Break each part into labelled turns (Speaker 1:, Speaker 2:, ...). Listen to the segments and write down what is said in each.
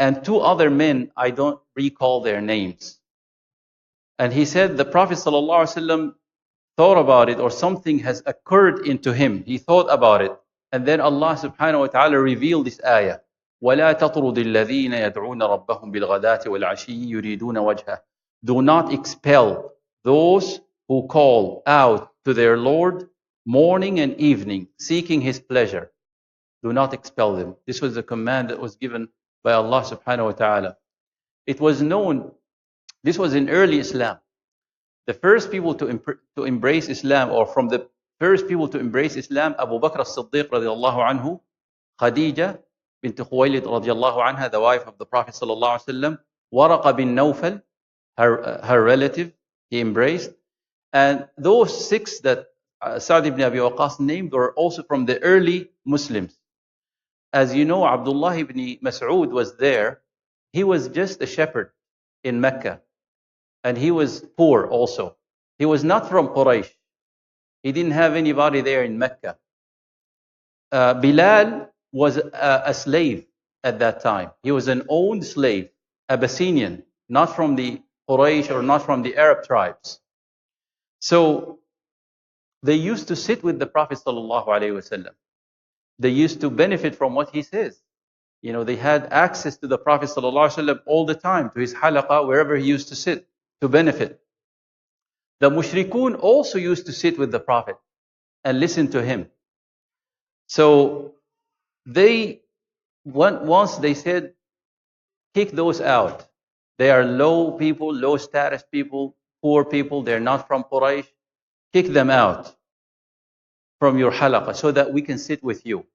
Speaker 1: and two other men, I don't recall their names. And he said the Prophet ﷺ thought about it, or something has occurred into him. He thought about it. And then Allah subhanahu wa ta'ala revealed this ayah. وَلَا تَطْرُدِ الَّذِينَ يَدْعُونَ رَبَّهُمْ بِالْغَدَاةِ وَالْعَشِيِّ يُرِيدُونَ وَجْهَهُ. Do not expel those who call out to their Lord morning and evening, seeking His pleasure. Do not expel them. This was a command that was given by Allah subhanahu wa ta'ala. It was known, this was in early Islam. The first people to embrace Islam, or from the first people to embrace Islam, Abu Bakr as-Siddiq radiallahu anhu, Khadija bint Khuwaylid radiallahu anha, the wife of the Prophet sallallahu alaihi wasallam, Waraqa bin Nawfal, her relative, he embraced. And those six that Sa'd ibn Abi Waqqas named were also from the early Muslims. As you know, Abdullah ibn Mas'ud was there. He was just a shepherd in Mecca. And he was poor also. He was not from Quraysh. He didn't have anybody there in Mecca. Bilal was a slave at that time. He was an owned slave, Abyssinian, not from the Quraysh or not from the Arab tribes. So they used to sit with the Prophet sallallahu alaihi wasallam. They used to benefit from what he says. You know, they had access to the Prophet sallallahu alaihi wasallam all the time, to his halaqah, wherever he used to sit, to benefit. The mushrikun also used to sit with the Prophet and listen to him. So once they said, kick those out. They are low people, low status people, poor people. They're not from Quraysh. Kick them out from your halaqah so that we can sit with you.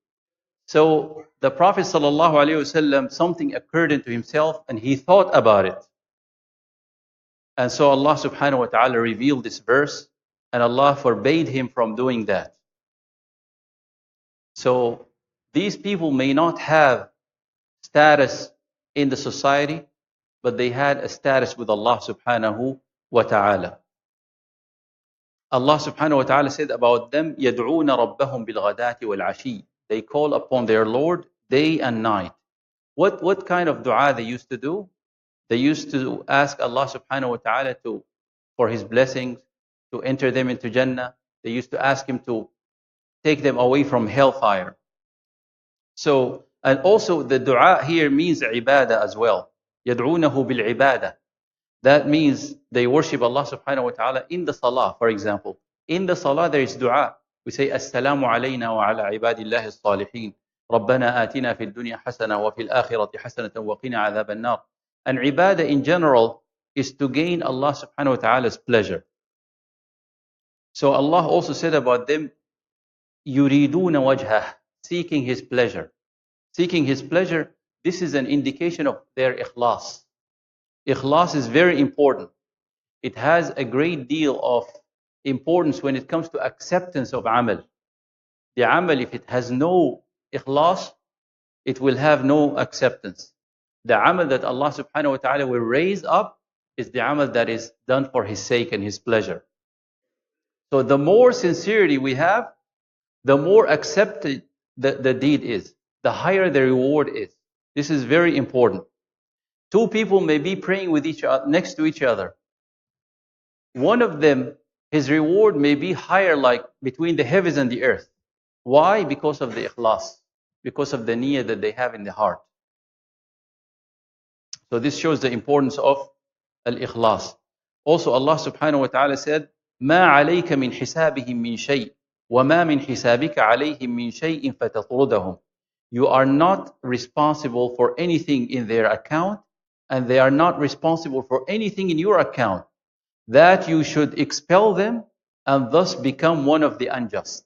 Speaker 1: So the Prophet ﷺ, something occurred into himself and he thought about it. And so Allah subhanahu wa ta'ala revealed this verse and Allah forbade him from doing that. So these people may not have status in the society, but they had a status with Allah subhanahu wa ta'ala. Allah subhanahu wa ta'ala said about them, يَدْعُونَ رَبَّهُمْ بِالْغَدَاةِ وَالْعَشِيِّ. They call upon their Lord day and night. What kind of dua they used to do? They used to ask Allah subhanahu wa ta'ala for His blessings, to enter them into Jannah. They used to ask Him to take them away from hellfire. So, and also the dua here means ibadah as well. يَدْعُونَهُ بِالْعِبَادَةِ. That means they worship Allah subhanahu wa ta'ala in the salah, for example. In the salah there is dua. We say, Assalamu alayna wa ala ibadillahi as-salihin. Rabbana atina fid dunya hasana wa fil akhirati hasanatan wa qina adhab an-nar. And ibadah in general is to gain Allah subhanahu wa ta'ala's pleasure. So Allah also said about them, yuriduna wajhah, seeking His pleasure. Seeking His pleasure, this is an indication of their ikhlas. Ikhlas is very important. It has a great deal of importance when it comes to acceptance of amal. The amal, if it has no ikhlas, it will have no acceptance. The amal that Allah subhanahu wa ta'ala will raise up is the amal that is done for His sake and His pleasure. So the more sincerity we have, the more accepted the deed is, the higher the reward is. This is very important. Two people may be praying with each other, next to each other. One of them, his reward may be higher, like between the heavens and the earth. Why? Because of the ikhlas, because of the niyyah that they have in the heart. So this shows the importance of al-ikhlas. Also Allah subhanahu wa ta'ala said, مَا عَلَيْكَ مِنْ حِسَابِهِمْ مِنْ شَيْءٍ وَمَا مِنْ حِسَابِكَ عَلَيْهِمْ مِنْ شَيْءٍ فَتَطْرُدَهُمْ. You are not responsible for anything in their account, and they are not responsible for anything in your account, that you should expel them and thus become one of the unjust.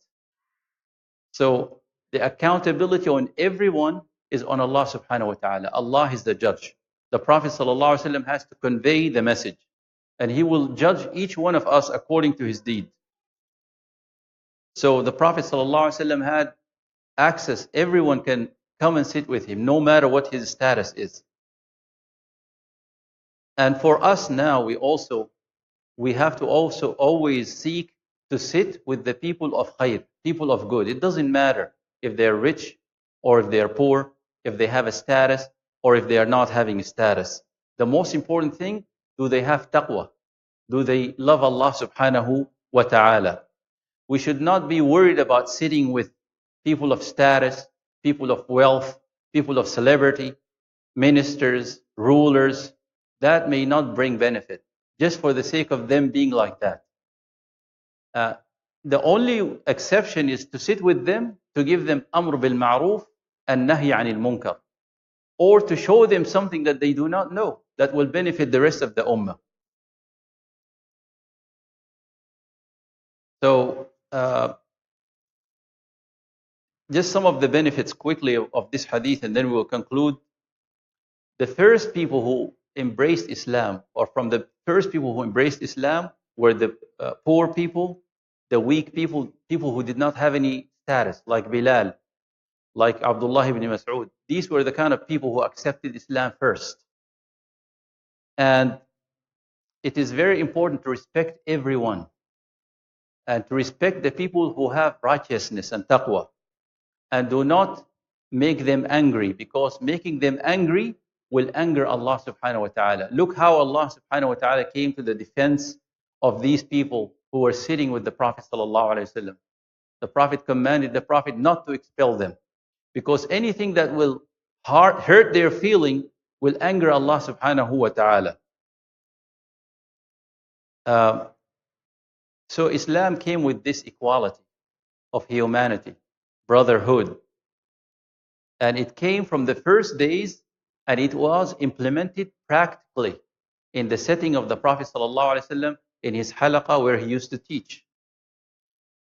Speaker 1: So the accountability on everyone is on Allah subhanahu wa ta'ala. Allah is the judge. The Prophet sallallahu alaihi wasallam has to convey the message, and he will judge each one of us according to his deed. So the Prophet sallallahu alaihi wasallam had access. Everyone can come and sit with him, no matter what his status is. And for us now, we have to also always seek to sit with the people of khair, people of good. It doesn't matter if they're rich or if they're poor, if they have a status. or if they are not having status. The most important thing, do they have taqwa? Do they love Allah subhanahu wa ta'ala? We should not be worried about sitting with people of status, people of wealth, people of celebrity, ministers, rulers. That may not bring benefit, just for the sake of them being like that. Uh, the only exception is to sit with them, to give them amr bil ma'ruf and nahy anil munkar, or to show them something that they do not know that will benefit the rest of the ummah. So, just some of the benefits quickly of this hadith, and then we will conclude. The first people who embraced Islam, or from the first people who embraced Islam, were the poor people, the weak people, people who did not have any status, like Bilal, like Abdullah ibn Mas'ud. These were the kind of people who accepted Islam first. And it is very important to respect everyone and to respect the people who have righteousness and taqwa. And do not make them angry, because making them angry will anger Allah subhanahu wa ta'ala. Look how Allah subhanahu wa ta'ala came to the defense of these people who were sitting with the Prophet sallallahu alaihi wasallam. The Prophet commanded the Prophet not to expel them, because anything that will hurt their feeling will anger Allah subhanahu wa ta'ala. So Islam came with this equality of humanity, brotherhood. And it came from the first days, and it was implemented practically in the setting of the Prophet ﷺ in his halaqah where he used to teach.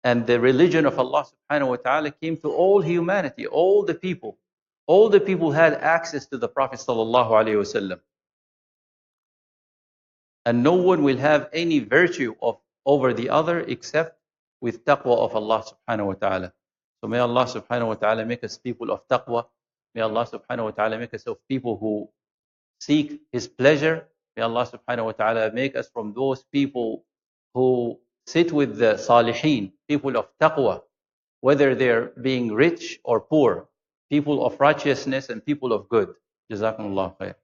Speaker 1: And the religion of Allah subhanahu wa ta'ala came to all humanity, all the people. All the people had access to the Prophet ﷺ. And no one will have any virtue over the other except with taqwa of Allah subhanahu wa ta'ala. So may Allah subhanahu wa ta'ala make us people of taqwa. May Allah subhanahu wa ta'ala make us of people who seek His pleasure. May Allah subhanahu wa ta'ala make us from those people who sit with the salihin, people of taqwa, whether they're being rich or poor, people of righteousness and people of good. Jazakumullah khair.